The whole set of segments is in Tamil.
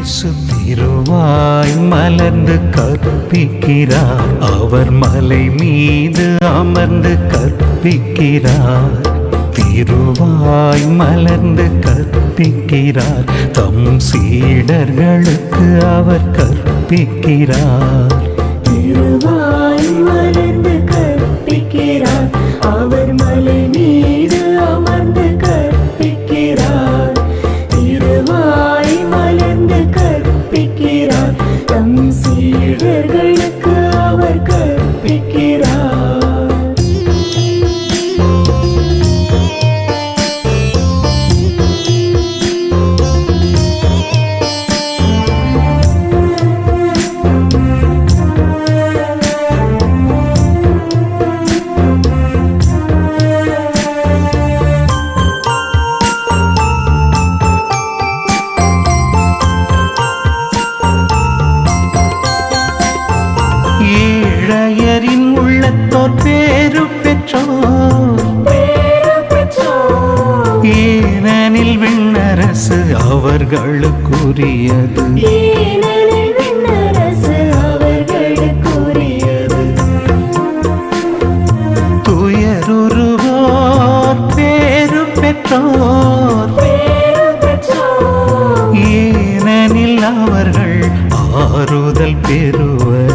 இயேசு திருவாய் மலர்ந்து கற்பிக்கிறார். அவர் மலை மீது அமர்ந்து கற்பிக்கிறார். திருவாய் மலர்ந்து கற்பிக்கிறார். தம் சீடர்களுக்கு அவர் கற்பிக்கிறார். திருவாய் மலர்ந்து கற்பிக்கிறார். அவர் மலை மீது அமர்ந்து கற்பிக்கிறார். திருவாய் மலர்ந்து கற்பிக்கிறார். தம் சீடர்களுக்கு அவர் கற்பிக்கிறார். ஏழையரின் உள்ளத்தோர் பேரு பெற்றோர், ஏனெனில் விண்ணரசு அவர்களுக்குரியது. துயருருவோர் பேரு பெற்றோர், ஏனெனில் அவர்கள் ஆறுதல் பெறுவர்.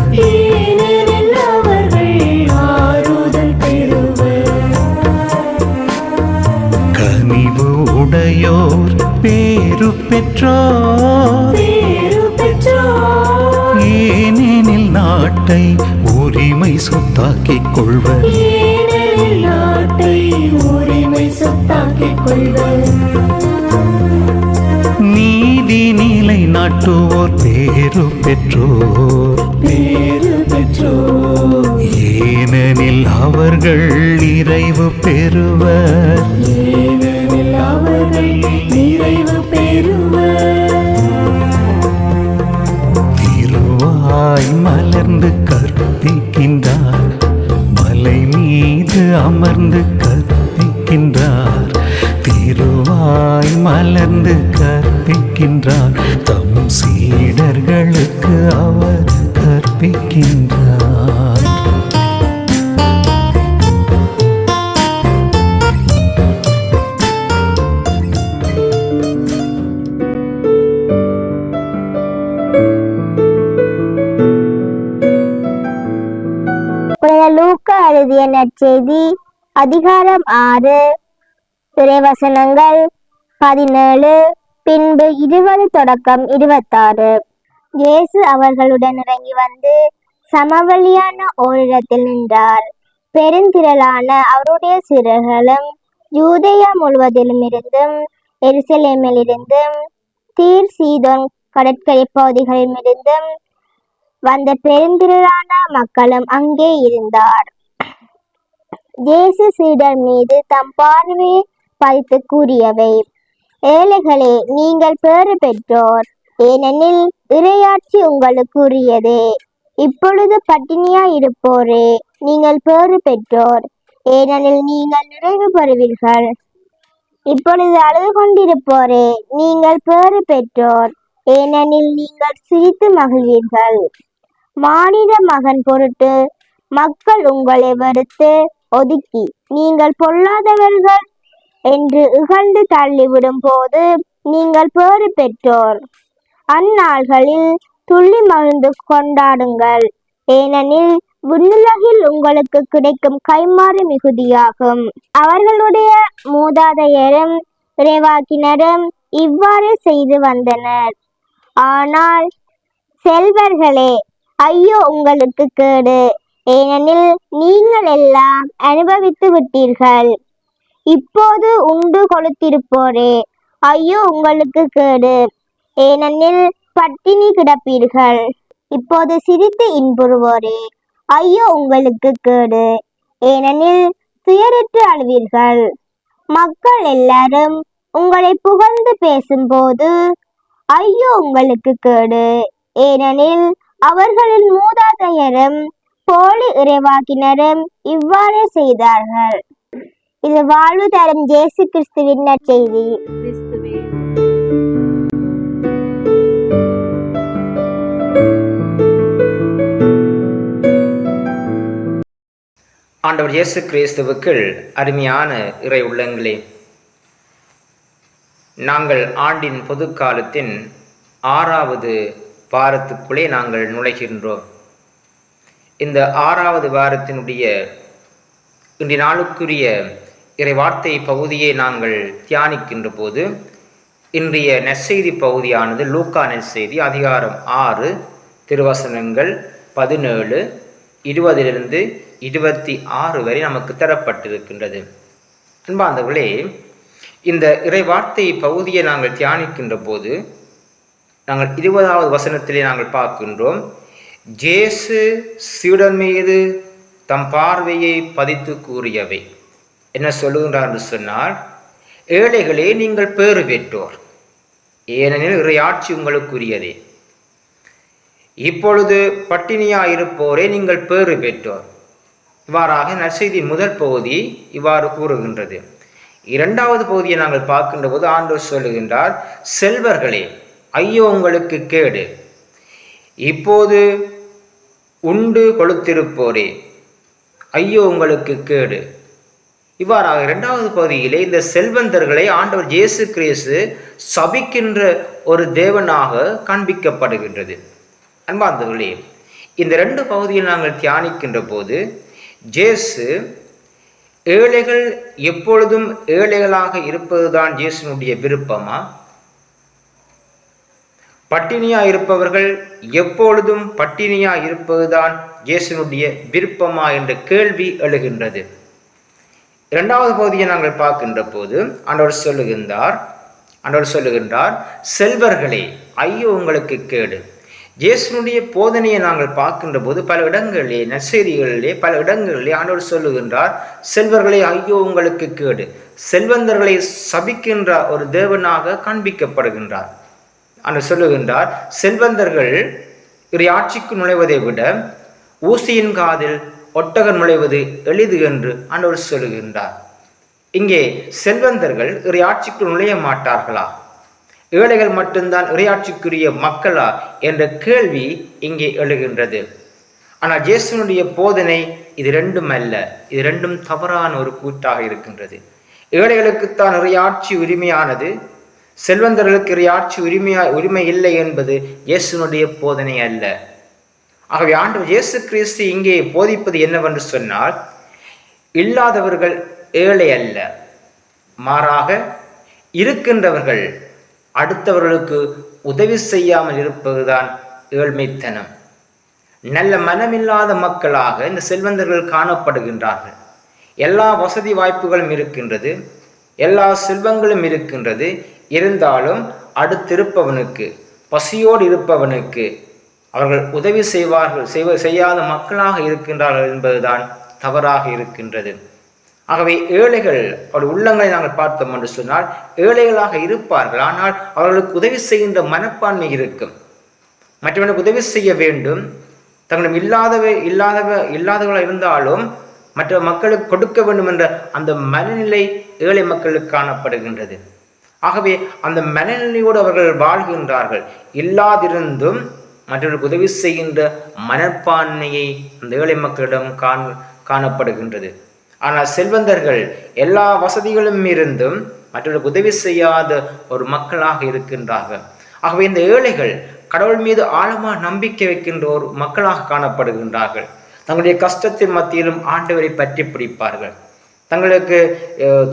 கனிவு உடையோர் பேரு பெற்றோர், ஏனெனில் நாட்டை உரிமை சொத்தாக்கிக் கொள்வர். நீதி நிலை நாட்டுவோர் பேரு பெற்றோர், ஏனெனில் அவர்கள் நிறைவு பெறுவர். திருவாய் மலர்ந்து கற்பிக்கின்றார். மலை மீது அமர்ந்து கற்பிக்கின்றார். திருவாய் மலர்ந்து கற்பிக்கின்றார். தம் சீடர்களுக்கு அவர் கற்பிக்கின்றார். லூக்கா எழுதிய நற்செய்தி அதிகாரம் 6 இறைவசனங்கள் 17 பின்பு 20 தொடக்கம் 26. இயேசு அவர்களுடன் இறங்கி வந்து சமவெளியான ஓரிடத்தில் நின்றார். பெருந்திரளான அவருடைய சீடர்களும் யூதேயா முழுவதிலும் இருந்தும் எருசலேமில் இருந்தும் தீர் சீதோன் கடற்கரை பகுதிகளில் இருந்தும் வந்த பெருந்திரளான மக்களும் அங்கே இருந்தார். இயேசு சீடர் மீது தம் பார்வையை பதித்து கூறியவை: ஏழைகளே, நீங்கள் பேறு பெற்றோர், ஏனெனில் இறையாட்சி உங்களுக்குரியதே. இப்பொழுது பட்டினியாய் இருப்போரே, நீங்கள் பேறு பெற்றோர், ஏனெனில் நீங்கள் நிறைவு பெறுவீர்கள். இப்பொழுது அழுது கொண்டிருப்போரே, நீங்கள் பேறு பெற்றோர், ஏனெனில் நீங்கள் சிரித்து மகிழ்வீர்கள். மானிட மகன் பொருட்டு மக்கள் உங்களை வெறுத்து ஒதுக்கி நீங்கள் பொல்லாதவர்கள் என்று இகழ்ந்து தள்ளிவிடும் போது நீங்கள் பேறு பெற்றோர். அந்நாள்களில் துள்ளி மகிழ்ந்து கொண்டாடுங்கள், ஏனெனில் விண்ணுலகில் உங்களுக்கு கிடைக்கும் கைமாறு மிகுதியாகும். அவர்களுடைய மூதாதையரும் இறைவாக்கினரும் இவ்வாறு செய்து வந்தனர். ஆனால் செல்வர்களே, ஐயோ உங்களுக்கு கேடு, ஏனெனில் நீங்கள் எல்லாம் அனுபவித்து விட்டீர்கள். இப்போது உண்டு கொழுத்திருப்போரே, ஐயோ உங்களுக்கு கேடு, ஏனெனில் பட்டினி கிடப்பீர்கள். இப்போது சிரித்து இன்புறுவோரே, ஐயோ உங்களுக்கு கேடு, ஏனெனில் துயரிட்டு அழுவீர்கள். மக்கள் எல்லாரும் உங்களை புகழ்ந்து பேசும்போது ஐயோ உங்களுக்கு கேடு, ஏனெனில் அவர்களின் மூதாதையரும் போலி இறைவாக்கினரும் இவ்வாறே செய்தார்கள். இது வாழ்வு தரும் இயேசு கிறிஸ்துவின் நற்செய்தி. ஆண்டவர் இயேசு கிறிஸ்துவுக்குள் அருமையான இறை உள்ளங்களே, நாங்கள் ஆண்டின் பொது காலத்தின் 6வது வாரத்துக்குள்ளே நாங்கள் நுழைகின்றோம். இந்த 6வது வாரத்தினுடைய இன்றைய நாளுக்குரிய இறை வார்த்தை பகுதியை நாங்கள் தியானிக்கின்ற போது இன்றைய நற்செய்தி பகுதியானது லூக்கா நற்செய்தி அதிகாரம் 6 திருவசனங்கள் 17, 20 26 வரை நமக்கு தரப்பட்டிருக்கின்றது. அன்பார்ந்தவர்களே, இந்த இறை வார்த்தை பகுதியை நாங்கள் தியானிக்கின்ற போது நாங்கள் 20வது வசனத்திலே நாங்கள் பார்க்கின்றோம், இயேசு சீடர் மீது தம் பார்வையை பதித்து கூறியவை என்ன சொல்லுகின்றார் என்று சொன்னால், ஏழைகளே நீங்கள் பேறு பெற்றோர், ஏனெனில் இறையாட்சி உங்களுக்குரியதே. இப்பொழுது பட்டினியாயிருப்போரே நீங்கள் பேறு பெற்றோர். இவ்வாறாக நற்செய்தி முதல் பகுதி இவ்வாறு கூறுகின்றது. 2வது பகுதியை நாங்கள் பார்க்கின்ற போது ஆண்டவர் சொல்லுகின்றார், செல்வர்களே ஐயோ உங்களுக்கு கேடு, இப்போது உண்டு கொளுத்திருப்போரே ஐயோ உங்களுக்கு கேடு. இவ்வாறாக 2வது பகுதியிலே இந்த செல்வந்தர்களை ஆண்டவர் இயேசு கிறிஸ்து சபிக்கின்ற ஒரு தேவனாக காண்பிக்கப்படுகின்றது. அன்பார்ந்தவர்களே, இந்த 2 பகுதியில் நாங்கள் தியானிக்கின்ற போது இயேசு ஏழைகள் எப்பொழுதும் ஏழைகளாக இருப்பதுதான் இயேசுனுடைய விருப்பமா, பட்டினியா இருப்பவர்கள் எப்பொழுதும் பட்டினியா இருப்பதுதான் இயேசுனுடைய விருப்பமா என்ற கேள்வி எழுகின்றது. 2வது பகுதியை நாங்கள் பார்க்கின்ற போது ஆண்டவர் சொல்லுகின்றார், செல்வர்களே ஐயோ உங்களுக்கு கேடு. இயேசுனுடைய போதனையை நாங்கள் பார்க்கின்ற போது பல இடங்களிலே நற்செய்திகளிலே பல இடங்களிலே ஆண்டவர் சொல்லுகின்றார், செல்வர்களே ஐயோ உங்களுக்கு கேடு. செல்வந்தர்களை சபிக்கின்ற ஒரு தேவனாக காண்பிக்கப்படுகின்றார். ஆண்டவர் சொல்லுகின்றார், செல்வந்தர்கள் இறையாட்சிக்கு நுழைவதை விட ஊசியின் காதில் ஒட்டகம் நுழைவது எளிது என்று ஆண்டவர் சொல்லுகின்றார். இங்கே செல்வந்தர்கள் இறையாட்சிக்கு நுழைய மாட்டார்களா, ஏழைகள் மட்டும்தான் இறையாட்சிக்குரிய மக்களா என்ற கேள்வி இங்கே எழுகின்றது. ஆனால் இயேசுனுடைய போதனை இது 2ம் அல்ல, இது 2ம் தவறான ஒரு கூட்டாக இருக்கின்றது. ஏழைகளுக்குத்தான் இறையாட்சி உரிமையானது, செல்வந்தர்களுக்கு இறையாட்சி உரிமை இல்லை என்பது இயேசுனுடைய போதனை அல்ல. ஆகவே ஆண்டவர் இயேசு கிறிஸ்து இங்கே போதிப்பது என்னவென்று சொன்னால், இல்லாதவர்கள் ஏழை அல்ல, மாறாக இருக்கின்றவர்கள் அடுத்தவர்களுக்கு உதவி செய்யாமல் இருப்பதுதான் ஏழ்மைத்தனம். நல்ல மனமில்லாத மக்களாக இந்த செல்வந்தர்கள் காணப்படுகின்றார்கள். எல்லா வசதி வாய்ப்புகளும் இருக்கின்றது, எல்லா செல்வங்களும் இருக்கின்றது, இருந்தாலும் அடுத்திருப்பவனுக்கு, பசியோடு இருப்பவனுக்கு அவர்கள் உதவி செய்யாத மக்களாக இருக்கின்றார்கள் என்பதுதான் தவறாக இருக்கின்றது. ஆகவே ஏழைகள் அவருடைய உள்ளங்களை நாங்கள் பார்த்தோம் என்று சொன்னால் ஏழைகளாக இருப்பார்கள், ஆனால் அவர்களுக்கு உதவி செய்கின்ற மனப்பான்மை இருக்கும். மற்றவனுக்கு உதவி செய்ய வேண்டும், தங்களிடம் இல்லாதவர்களாக இருந்தாலும் மற்ற மக்களுக்கு கொடுக்க வேண்டும் என்ற அந்த மனநிலை ஏழை மக்களுக்கு காணப்படுகின்றது. ஆகவே அந்த மனநிலையோடு அவர்கள் வாழ்கின்றார்கள். இல்லாதிருந்தும் மற்றவர்களுக்கு உதவி செய்கின்ற மனப்பான்மையை அந்த ஏழை மக்களிடம் காணப்படுகின்றது. ஆனால் செல்வந்தர்கள் எல்லா வசதிகளும் இருந்தும் மற்றவர்களுக்கு உதவி செய்யாத ஒரு மக்களாக இருக்கின்றார்கள். ஆகவே இந்த ஏழைகள் கடவுள் மீது ஆழமாக நம்பிக்கை வைக்கின்ற ஒரு மக்களாக காணப்படுகின்றார்கள். தங்களுடைய கஷ்டத்தின் மத்தியிலும் ஆண்டவரை பற்றி பிடிப்பார்கள். தங்களுக்கு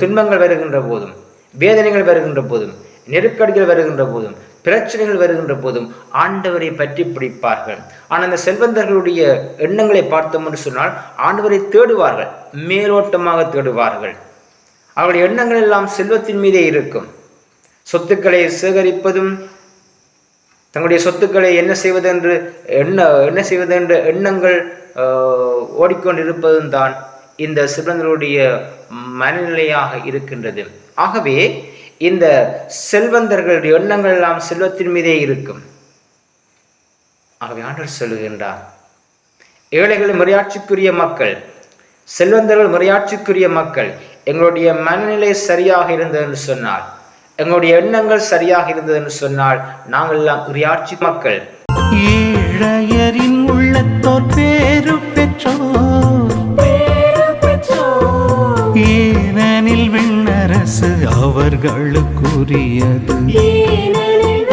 துன்பங்கள் வருகின்ற போதும், வேதனைகள் வருகின்ற போதும், நெருக்கடிகள் வருகின்ற போதும், பிரச்சனைகள் வருகின்ற போதும் ஆண்டவரை பற்றி பிடிப்பார்கள். ஆனால் அந்த செல்வந்தர்களுடைய எண்ணங்களை பார்த்தோம் என்று சொன்னால் ஆண்டவரை தேடுவார்கள், மேலோட்டமாக தேடுவார்கள். அவருடைய எண்ணங்கள் எல்லாம் செல்வத்தின் மீதே இருக்கும். சொத்துக்களை சேகரிப்பதும், தங்களுடைய சொத்துக்களை என்ன செய்வது என்ற எண்ணங்கள் ஓடிக்கொண்டிருப்பதும் தான் இந்த செல்வந்தர்களுடைய மனநிலையாக இருக்கின்றது. ஆகவே இந்த செல்வந்தர்களுடைய எண்ணங்கள் எல்லாம் செல்வத்தின் மீதே இருக்கும். ஆகவே ஆண்டவர் சொல்லுகின்றார், ஏழைகள் முறையாட்சிக்குரிய மக்கள், செல்வந்தர்கள் முறையாட்சிக்குரிய மக்கள். எங்களுடைய மனநிலை சரியாக இருந்தது என்று சொன்னால், எங்களுடைய எண்ணங்கள் சரியாக இருந்தது என்று சொன்னால் நாங்கள் எல்லாம் இறையாட்சி மக்கள். ஏழையரின் உள்ளத்தோர் பேரு பெற்றோர், உரியது ஏனெனில்